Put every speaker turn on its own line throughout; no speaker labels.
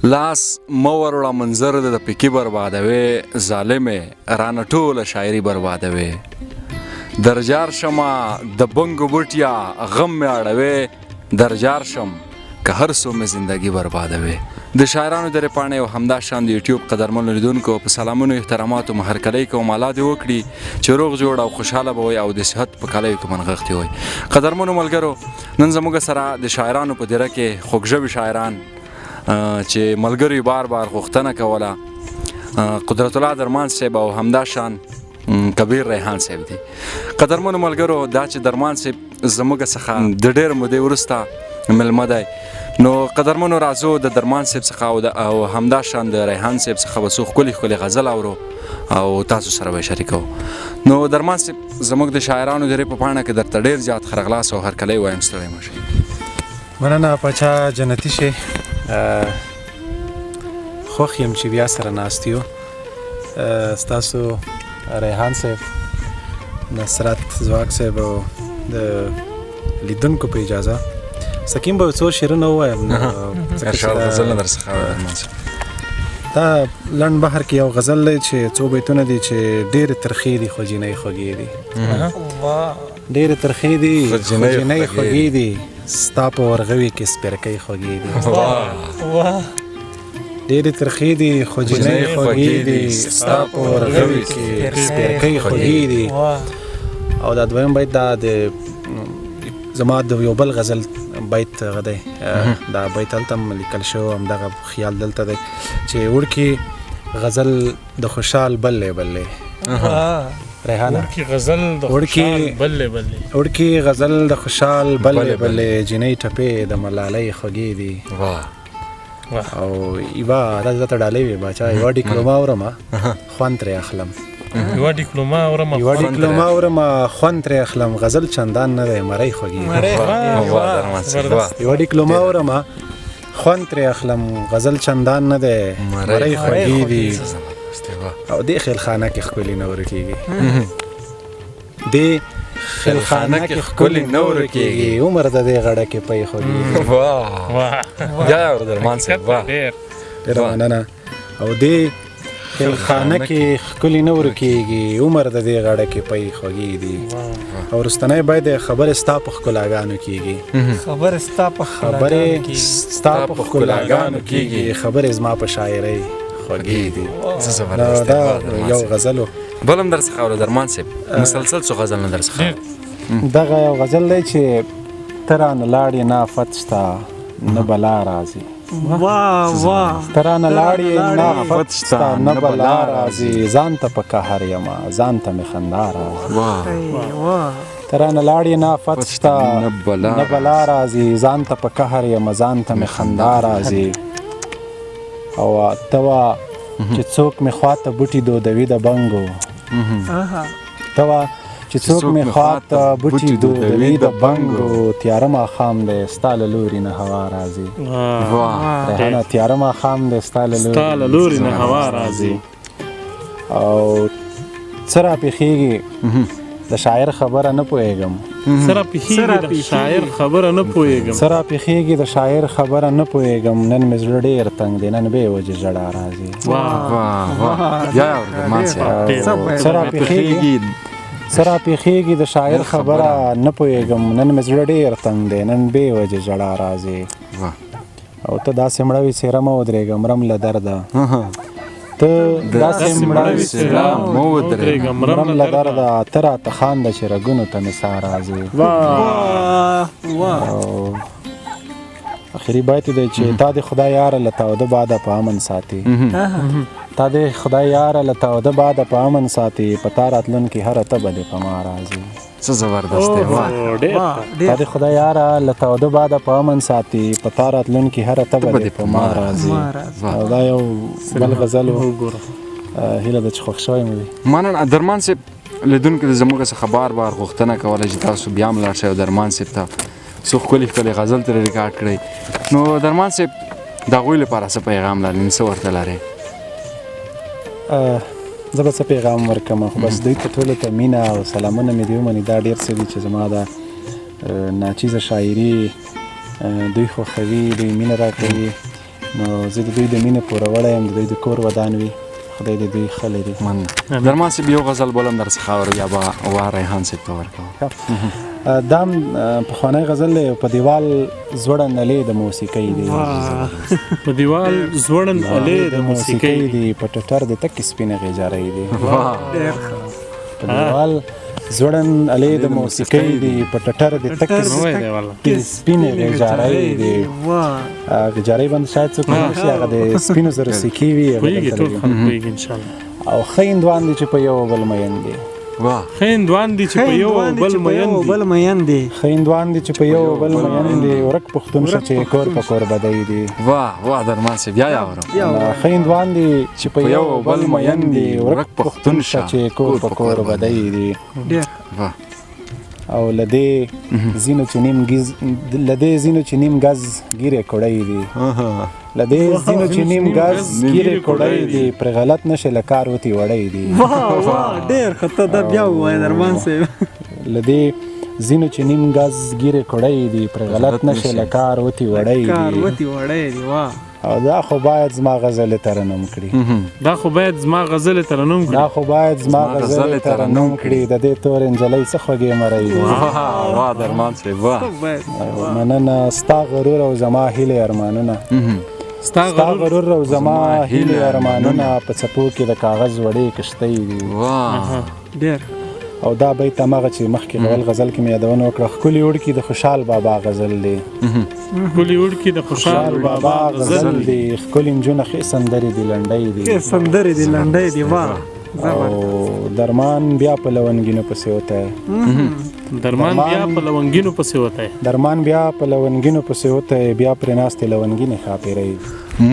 لاس مورړه منظر د پکی بربادوي ظالمه رانه ټوله شاعري بربادوي درجار شمه د بنګو بوټیا غم مې اړوي درجار شم که هر څو مې زندگی بربادوي د شاعرانو د رپاڼې او همدا شان د یوټیوب قدرمنو لیدونکو په سلامونو احتراماتو مهرکلی کوم الله دې وکړي چې روغ جوړ او خوشحاله به وي او د صحت په کلیو کې منغښتې وي قدرمنو ملګرو نن زموږ سره د شاعرانو په دیره کې خوږژبي شاعران چې ملګرو بار بار غوښتنه کوله قدرت الله درمان صاحب او همدا شان کبیر ریحان صاحب دي قدرمنو ملګرو دا چې درمان صاحب زموږ څخه د ډېر مودې وروسته مېلمه دی نو قدرمنو راځو د درمان صاحب څخه او همدا شان د ریحان صاحب څخه به څو ښکلي غزل اورو او تاسو سره به شریکو نو درمان صاحب زموږ د شاعرانو درې په پاڼه کې درته ډېر زیات خرغلاس او هرکلی وایم ستړی مه شئ
مننه پاچا جنتي شي خوښ یم چې بیا سره ناست یو ستاسو ریحان صاحب نصرت ځواک صاحب او د لیدونکو په اجازه سکیم به څو شعرونه ووایم
غزل نه درڅخه درمان صاحب
دا لنډ بحر کې یو غزل دی چې څو بیتونه دي چې ډېرې ترخې دي خو جینۍ خوږې دي ډېرې ترخې دي خو جینۍ خوږې دي ستا په ورغوي کې سپرکۍ خوږې دي ډېرې ترخې دي خو جینۍ خوږې دي ستا په ورغوي کې سپرکۍ خوږې دي او دا دویم بیت دا د زما د یو بل غزل بیت غدی دا بیت هلته هم لیکل شوی همدغه خیال دلته دی چې وړکي غزل د خوشحال بلې بلې ریحانه وړکي غزل د خوشحال بلې بلې جینۍ ټپې د ملالۍ خوږې دي او یوه دا درته ډالۍ وي باچا یوه ډیپلوما اورم خوند ترې اخلم
یوه ډیپلوما
اورم خوند ترې اخلم غزل چندان نه دی مرۍ خوږې یوه ډیپلوما اورم خوند ترې اخلم غزل چندان نه دی مرۍ خوږې دي او دې خیلخانه کې ښکلي نه ورکېږي دې خیلخانه کې ښکلي نه ورکېږي عمر د دې غړه کې پۍ خوږې
بیا درمان صاحب
ډېره مننه او دې خیلخانه کې ښکلي نه ورکېږي عمر د دې غړه کې پۍ خوږې دي او وروستنی باید خبرې ستا په ښکلاګانو کېږي خبرې ستا په ښکلاګانو کېږي خبرې زما په شاعرۍ خوږې دي دا یو غزل و
بل هم درڅخه اورو درمان صاحب مسلسل څو غزل نه درڅخه
دغه یو غزل دی چې ته رانه لاړې نه افت شته نه بلا راځي ته رانه لاړې نه افت شته نه بلا راځي ځان ته په قهر یمه ځان ته مې خندا راځي ته رانه لاړې نه افت شته نه بلا راځي ځان ته په قهر یمه ځان ته مې خندا راځي او ته وا چې څوک مې خواته بوټي دودوي د بنګو ته وا چې څوک مې خواته بوټي دودوي د بنګو تیاره ماښام دی ستا له لوري نه هوا راځي ریحانه تیاره ماښام دی ستا له لوري نه هوا راځي او څه راپېښېږي د شاعر خبره نه پوهېږم
څه راپېښېږي د شاعر خبره
نه پوهېږم نن مې زړه ډېر تنګ دی نن بې وجې ژړا راځي څه راپېښېږي د شاعر خبره نه پوهېږم نن مې زړه ډېر تنګ دی نن بې وجې ژړا راځي او ته داسې مړه وي څېره مه ودرېږه مرم له درده ته داسې مړه وي څېره مه ودرېږه مرم له درده ته راته خانده چې رګونو ته مې ساه راځي اخري بیت دی چې تا د خدای یاره له تاوده باده په امن ساتي تا د خدای یاره له تاوده باده په امن ساتي په تا راتلونکي هره تبه دې په ما راځي
څه زبردست دی
تا د خدای یاره له تاوده باده په امن ساتي په تا راتلونکي هره تبه دې په ما راځي او دا یو بل غزل و هیله ده چې خوښ شوی مې وي
مننه درمان صاحب لیدونکو د زموږ څخه بار بار غوښتنه کوله چې تاسو بیا هم لاړ شئ او درمان صاحب ته څو ښکلي غزل ترې ریکارډ کړئ نو درمان صاحب د هغوی لپاره څه پیغام لرئ څه ورته لرئ
زه به څه پیغام ورکړم خو بس دوی ته ټولو ته مینه او سلامونه مې دې ومني دا ډېر څه دي چې زما د ناچیزه شاعري دوی خوښوي دوی مینه راکوي نو زه د دوی د مینې پوروړی یم د دوی د کور ودان وي خدای دې دوی ښه لري
درمان صاحب یو غزل بولم درڅخه اورو یا به وا ریحان صاحب ته ورکوم
دا هم پخوانی غزل دی په دیوال زوړند الې د موسیقۍ دی
په دیوال زوړند الې د موسیقۍ
دی په ټټر د تک سپینه غیجارۍ دی په دیوال زوړند الې د موسیقۍ دی په ټټر د تک سپینه غیجارۍ دی غیجارۍ باندې شاید څوک نه شي هغه د سپینو زرو سیکې وي او ښه هندوان دی چې په یو بل مین دی
ښه هندوان دي چې په یو بل مین دي
ښه هندوان دي چې په یو بل مین دي ورک پښتون شه چې کور په کور بدای دي
واه درمان صاحب یا اورم
ښه هندوان دي چې په یو بل مین دي ورک پښتون شه چې کور په کور بدای دي او لدې زینو چې نیم غز ګیره کړی دي لدې زینو چې نیم غز ګیره کړی دي پر غلط نشه لکار وتی وړی دي
واه ډېر خطر دا بیا وای درمان صاحب
لدې زینو چې نیم غز ګیره کړی دي پر غلط نشه لکار وتی وړی
دي واه
او دا خو باید زما غزل ترنم کړي
دا خو باید زما غزل ترنم کړي د دې تور انجلۍ څه خوږې مرۍ
واه درمان صاحب واه
مننه ستا غرور او زما هیلې ارمانونه ستا غرور او زما هیلې ارمانونه په څپو کې د کاغذ وړې کښتۍ دي
واه
ډېر
او دا بیت هماغه چې مخکې غول غزل کې مې یادونه وکړه ښکلي وړکي د خوشحال بابا غزل دی
ښکلي وړکي د خوشحال
بابا غزل دی ښکلي نجونه ښې سندرې دي
لنډۍ دي واه
او درمان بیا په لونګینو پسې وتی
درمان بیا په لونګینو
پسې وتی بیا پرې ناستې لونګینې ښاپېرۍ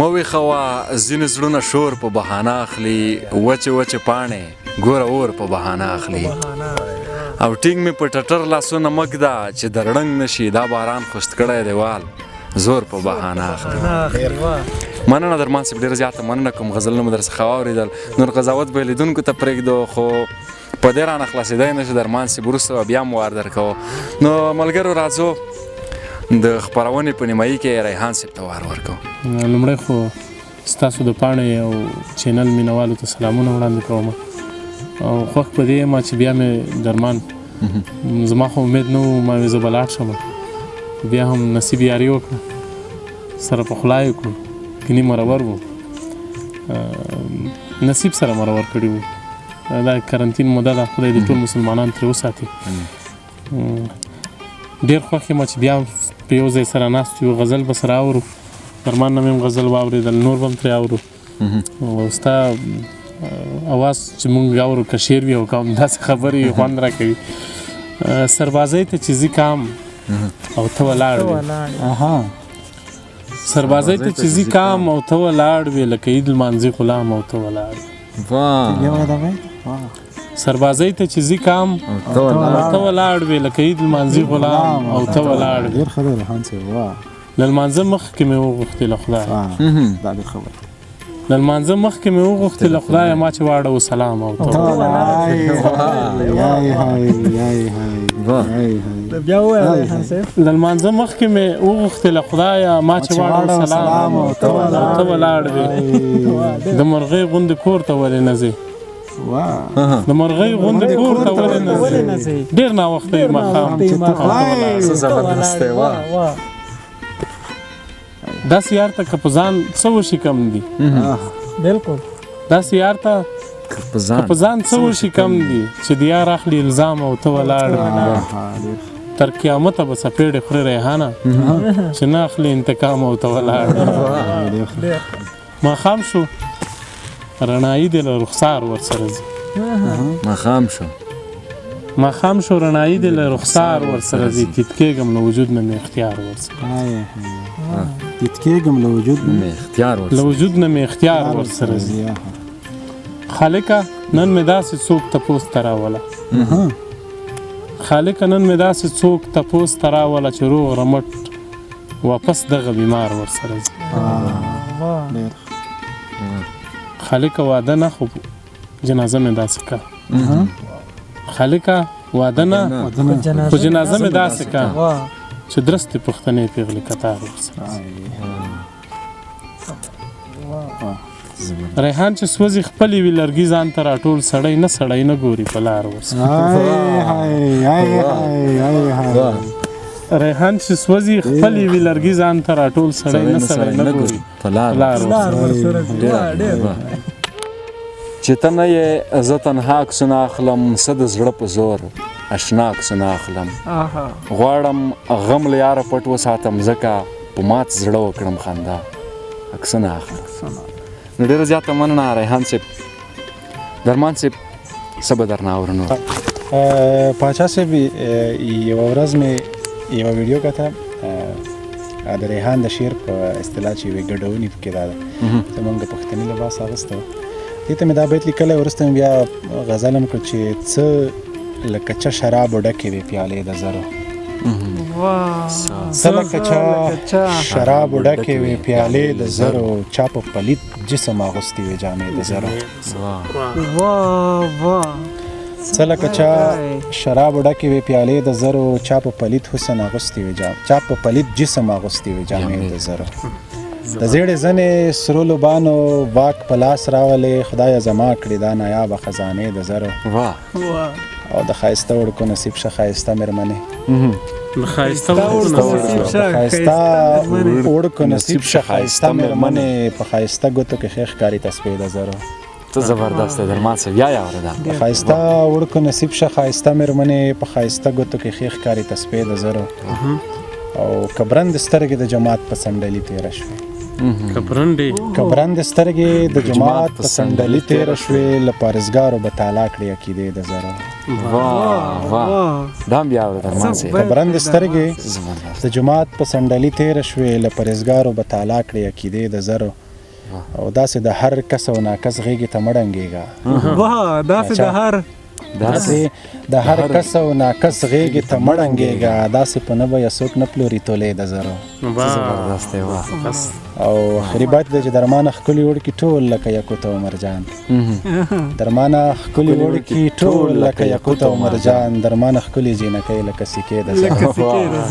موی خوا ځینې زړونه شور په بهانه اخلي وچې پاڼې ګوره اور په بهانه اخلي او ټینګ مې په ټټر لاسونه مږده چې درړنګ نشي دا باران خوست کړی دیوال زور په بهانه اخلي مننه درمان صاحب ډېره زیاته مننه کوم غزلونه مو درڅخه واورېدل نور قضاوت به لیدونکو ته پرېږدو خو په دې رانه خلاصېدی نه چې درمان صاحب وروسته به بیا مو وار درکوو نو ملګرو راځو د خپرونې په نیمایي کې ریحان صاحب ته وار ورکوو
لومړی خو ستاسو د پاڼې او چینل مینوالو ته سلامونه وړاندې کوم او خوښ په دې یم چې بیا مې درمان زما خو امید نه و ما وې زه به لاړ شم بیا هم نصیب یاري وکړه سره پخلا یې کړو کني مرور و نصیب سره مرور کړي وو دا کرنتین موده ده خدای دې ټول مسلمانان ترې وساتي ډېر خوښ یم چې بیا په یو ځای سره ناست یو غزل به سره اورو درمان نه مې هم غزل واورېدل نور به هم ترې اورو او ستا اواز چې مونږ اورو که شعر وي او که همداسې خبرې خوند راکوي سربازۍ ته چې ځي کام او ته ولاړ وې سربازۍ ته چې ځي کام او ته ولاړ وې لکه عید لمانځي غلام او ته ولاړ سربازۍ ته چې ځي کام او ته ولاړ وې لکه عید لمانځي غلام او ته ولاړ وې له لمانځه مخکې مې وغوښتې له خدایه د لمانځه مخکې مې وغوښتې له خدایه ما چې واړه سلام او ته له لمانځه مخکې مې وغوښتې له خدایه ما چې واړه سلام او ته ولاړ وې د مرغۍ غوندې کور ته ولې نه ځې د مرغۍ غوندې کور ته ولې نه ځې ډېر ناوخته یې ماښام داسې یار ته که په ځان څه وشي کم دي
بالکل
داسې یار ته که په ځان څه وشي کم دي چې د یار اخلي الزام او ته ولاړ تر قیامته به څپېړې خورې ریحانه چې نه اخلي انتقام او ته ولاړ ماښام شو رڼایي دې له رخسار ورسره ځي ماښام شو رڼایي دې له رخسار ورسره ځي تیت کېږم له وجود نه مې اختیار ورسره ځي خالقه نن مې داسې څوک تپوس ته راوله چې روغ رمټ واپس دغه بیمار ورسره ځي خالقه واده نه خو جنازه مې داسې کا خالقه واده نه خو جنازه مې داسې کا چې درستې پښتنې پیغلې کتار ورسره ریحان چې سوځي خپلې وي لرګي ځان ته راټول سړی نه ګوري په لار ورسره ریحان چې سوځي خپلې وي لرګي ځان ته راټول سړی نه ګوري په لار ورسره
چې ته نه یې زه تنها عکسونه اخلم څه د زړه په زور اشنا عکسونه اخلم غواړم غم له یاره پټ وساتم ځکه په مات زړه وکړم خندا عکسونه اخلم نو ډېره زیاته مننه ریحان صاحب درمان صاحب څه به درنه اورو نو
پاچا صاحب یوه ورځ مې یوه ویډیو کته د ریحان د شعر په اصطلاح چې یوې ګډونې پکې دا ده زمونږ د پښتني لباس اغوستی و دې ته مې دا بیت لیکلی وروسته مې بیا غزل هم کړ چې څه لکه چه شرابو ډکې وې پیالې د زرو څه لکه چه شرابو ډکې وې پیالې د زرو چا په پلیت جسم اغوستې وې جامې د زرو څه لکه چا شرابو ډکې وې پیالې د زرو چا په پلیت حسن اغوستې وې چا په پلیت جسم اغوستې وې جامې د زرو د زیړې زنې سرو لوبانو واک په لاس راولې خدایه زما کړې دا نایابه خزانې د زرو او د ښایسته وړکو نصیب شه ښایسته مېرمنې وړکو نصیب شه ښایسته مېرمنې په ښایسته ګوتو کې ښې ښکاري تسبې د زرو
ته زبردست دی درمان صاحب یا اورېده
په ښایسته وړکو نصیب شه ښایسته مېرمنې په ښایسته ګوتو کې ښې ښکاري تسبې د زرو او کبرند سترګې د جماعت په سنډلي تېره شوې کبرند سترګې د جماعت په سنډلي تېره شوې له پارېزګارو به تالا کړې عقیدې د زرو
دا هم بیا اورېده درمان صاحب
کبرند سترګې د جماعت په سنډلي تېره شوې له پارېزګارو به تالا کړې عقیدې د زرو او داسې د هر کس او ناکس غېږې ته مه ډنګېږه داسې د هر کس او ناکس غېږې ته مه ډنګېږه داسې په نه به یې څوک نه پلوري تولې د زرو
زبردست دی
او آخري بیت دی چې درمانه ښکلي وړکي ټول لکه یاقوت او مرجان درمانه ښکلي وړکي ټول لکه یاقوت او مرجان درمانه ښکلي جینکۍ لکه سیکې د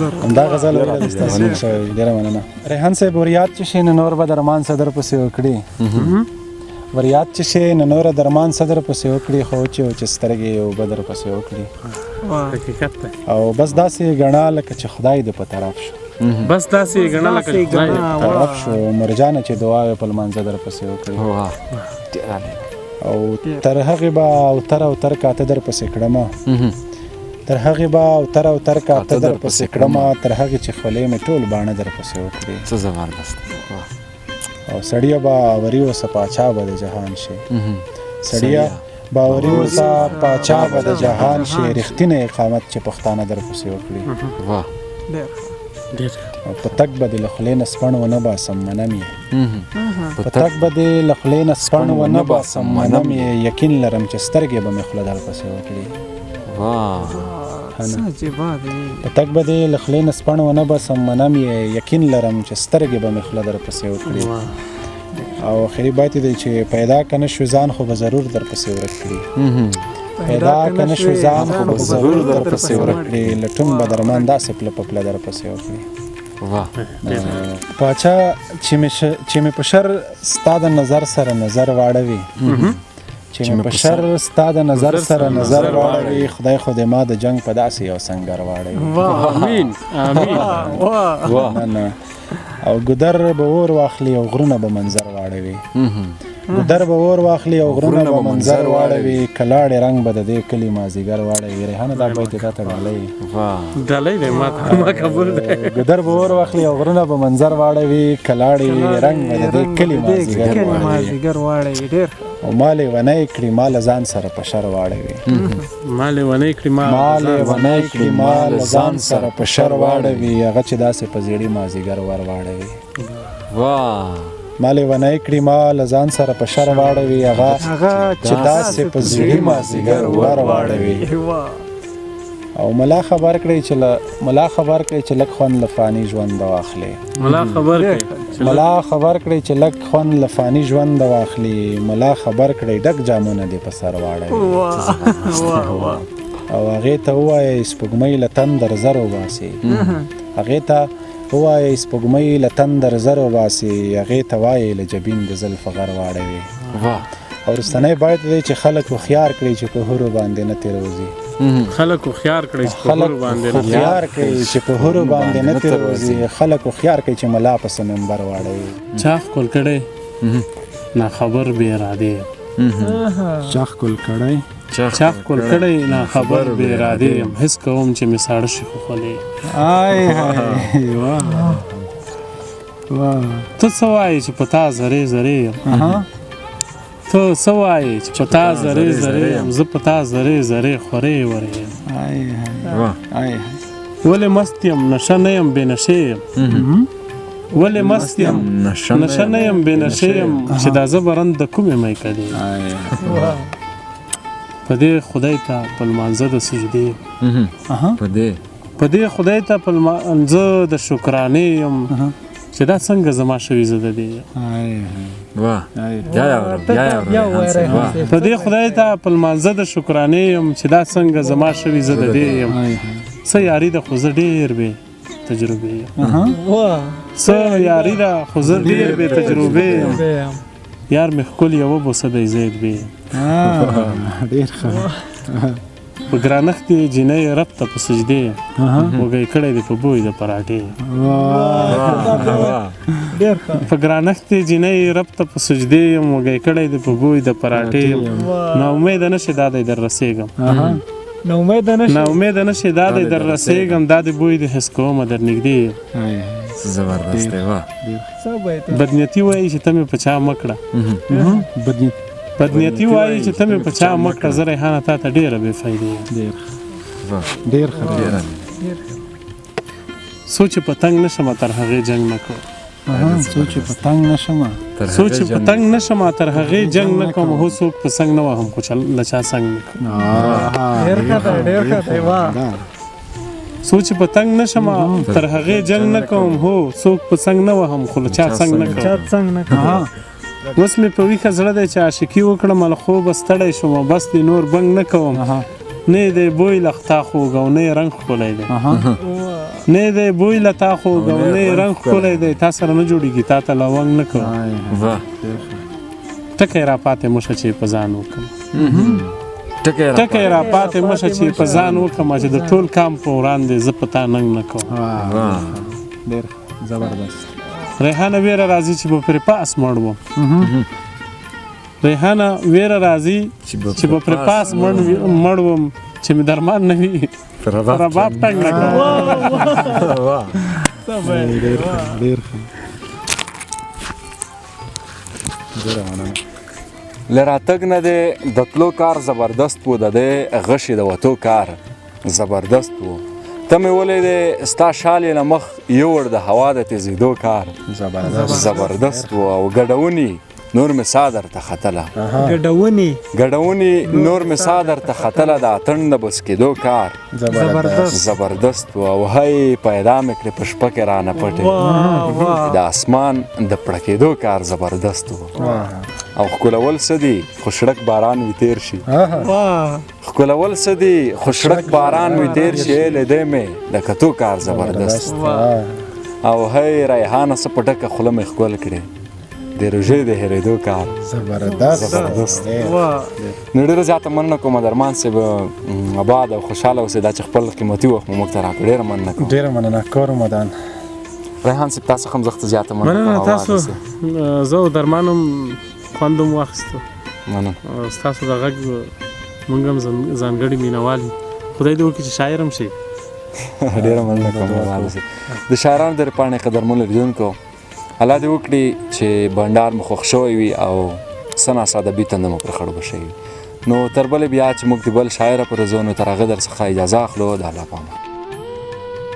زرو همدا غزل ویله ستاسو شوی ډېره مننه ریحان صاحب وریاد چې شي نو نور به درمان صدر پسې وکړي وریاد چې شي نو نور درمان صدر پسې وکړي خو چې سترګې اوبه در پسې وکړي او بس داسې ګڼه لکه چې خدای دې په طرف شو
بس داسې ګڼه لکه چې خدای دې
په طرف شو مرجانه چې دعاوې په لمانځه در پسې وکړي او تر هغې به اوتر کاته در پسې کړمه تر هغې به اوتر کاته در پسې کړمه تر هغې چې خولې مې ټول باڼه در پسې وکړي
څه زبردست
او سړیه باوري اوسه پاچا به د جهان شي سړیه باوري اوسه پاچا به د جهان شي رښتینی اقامت چې پښتانه در پسې وکړي او په تک به دې له خولې نه سپڼ ونه باسم منم یې په تک به دې له خولې نه سپڼ ونه باسم منم یې یقین لرم چې سترګې به مې خوله در پسې وکړي په تک به دې له خولې نه سپڼ ونه باسم منم یې یقین لرم چې سترګې به مې خوله در پسې وکړي او آخري بیت دی چې پیدا که نه شو ځان خو به ضرور در پسې ورک کړي پیدا که نه شو ځان خو به ضرور در پسې ورک کړي لټون به درمان داسې پله په پله در پسې وکړي پاچا چې مې په شر ستا د نظر سره نظر واړوي چې مې په شر ستا د نظر سره نظر واړوي خدای خو دې ما د جنگ په داسې یو سنګر واړوي او ګودر به اور واخلي او غرونه به منظر واړوي ګودر به اور واخلي او غرونه به منظر واړوي کلاړې رنګ به د دې کلي مازدیګر واړوي ریحانه دا بیت تا ته ډالۍ
دی ما قبول دی
ګودر به اور واخلي او غرونه به منظر واړوي کلاړې رنګ به د دې کلي مازدیګر واړوي ډېر او مالې ونی کړي مال ځان سره په شر واړوي
مالې ونی
کړي مال ځان سره په شر واړوي هغه چې داسې په زیړي مازدیګر ور واړوي مالې ونی کړي مال ځان سره په شر واړوي هغه چې داسې په زیړي مازدیګر ور واړوي او ملا خبر کړی چې لک خوند له فاني ژوند واخلي
ملا خبر
کړی چې لک خوند له فاني ژوند واخلي ملا خبر کړی ډک جامونه دې په سر واړوي او هغې ته ووایه سپوږمۍ له تندر زر وباسي هغې ته ووایئ سپوږمۍ له تندر زر وباسي هغې ته وایئ له جبین د زلفو غر واړوي. او وروستنی بیت دی چې خلک هوښیار کړي چې په هورو باندې نه تېروځي.
خلک هوښیار کړئ چې په هورو باندې نه
هوښیار کړي چې په هورو باندې نه تېروځي. خلک هوښیار کړي چې ملا پسې منبر واړوي.
چا ښکل کړی ناخبر بې ارادې
چا ښکل کړی
چا ښکل کړی ناخبر بې ارادې یم حس کوم چې مې ساړه شي خوخولې. ته څه وایې چې په تا زرې زرې یم ته څه وایې چې په تا زرې زرې یم زه په تا زرې زرې خورې ورې یم. ولې مست یم نشه نه یم بې نشې یم ولې مست یم نشه نه یم بې نشې یم چې دا زه به رند د کومې میکدې په دې خدای ته په لمانځه د سجدې په دې خدای ته په لمانځه د شکرانې یم چې دا څنګه زما شوي زه د دې په دې خدای ته په لمانځه د شکرانې یم چې دا څنګه زما شوي زه د دې یم څه یاري ده خو زه ډېر بې تجربې یم څه یاري ده خو زه ډېر بې تجربې یم یار مې ښکل یوه بوسه دی زید بې
ډېر ښه
په ګرانښت یې جینۍ رب ته په سجدې وږی کړی دی په بوی د پراټې په ګرانښت یې جینۍ رب ته په سجدې یم وږی کړی دی په بوی د پراټې یم ناامیده نه شي دا دی در رسېږم ناامیده نه شي دا دی در رسېږم دا د بوی د حس کومه در نږدې یم بدنیتي وایي چې ته مې په چا مه کړه بدنیتي وایي چې ته مې په چا مه کړه زه ریحانه تا ته ډېره بې فایدې یم
ډېر ښه
څو چې په تنګ نه شمه تر هغې جنګ نه کوم
څو چې په تنګ نه شمه
څو چې په تنګ نه شمه تر هغې جنګ نه کوم هو څوک په څنګ نه وهم خو له چا څنګ نه کوم څو چې په تنګ نه شمه تر هغې جنګ نه کوم هو څوک په څنګ نه وهم خو له چا څنګ نه کوم اوس مې په ویښه زړه دی چې عاشقي وکړم له خوبه ستړی شوم بس دی نور بنګ نه کوم نه دی بوی له ختا خوږ او نه یې رنګ ښکلی دی نه دی بوی له تا خوږ او نه یې رنګ ښکلی دی تا سره نه جوړېږي تا ته لونګ نه کوم ټکی را پاتې مشه چې په ځان وکړم ټکی را پاتې مشه چې په ځان وکړم چې د ټول کام په وړاندې زه په تا ننګ نه کوم
ډېر زبردست
ریحانه ویره راځي چې به پرې پاس مړ وم ریحانه ویره راځي چې به پرې پاس مړ وم چې مې درمان نه وي پر رباب ټنګ نه کوم
ډېر ښه
له راتګ نه دی د تلو کار زبردست و د دی غشې د وتو کار زبردست و ته مې ولیدې ستا شال یې له مخ یوړ د هوا د تېزېدو کار زبردست و او ګډوني نور مې سا درته ختله ګډوني نور مې سا درته ختله د اتڼ د بس کېدو کار زبردست و او هی پیدا مې کړې په شپه کې رانه پټې د اسمان د پړه کېدو کار زبردست و او ښکلول څه دي خو شړک باران وي تېر شي ښکلول څه دي خو شړک باران وي تېر شي لیدی مې د کتو کار زبردست او هی ریحانه څه په ډکه خوله مې ښکل کړې د روژې د هېرېدو کار زبردست نو ډېره زیاته مننه کوم درمان صاحب آباد او خوشحاله اوسئ دا چې خپل قیمتي وخت مو موږ ته راکړ ډېره مننه کوم
ډېره مننه کور مدان
ریحان صاحب تاسو هم زه زیاته
مننه تاسو زه او درمان هم خوند هم واخیستو
مننه
ستاسو د غږ موږ هم ځانګړي مینوال یو خدای دې وکړي چې شاعر هم شي
ډېره مننه کوم د شاعرانو د پاڼې قدرمن لیدونکو الله دې وکړي چې بنډار مو خوښ شوی وي او څه ناڅه ادبي تنده مو پر خړوبه شوي نو تر بلې بیا چې موږ د بل شاعره پر زو نو تر هغه در څخه اجازه اخلو د الله په امان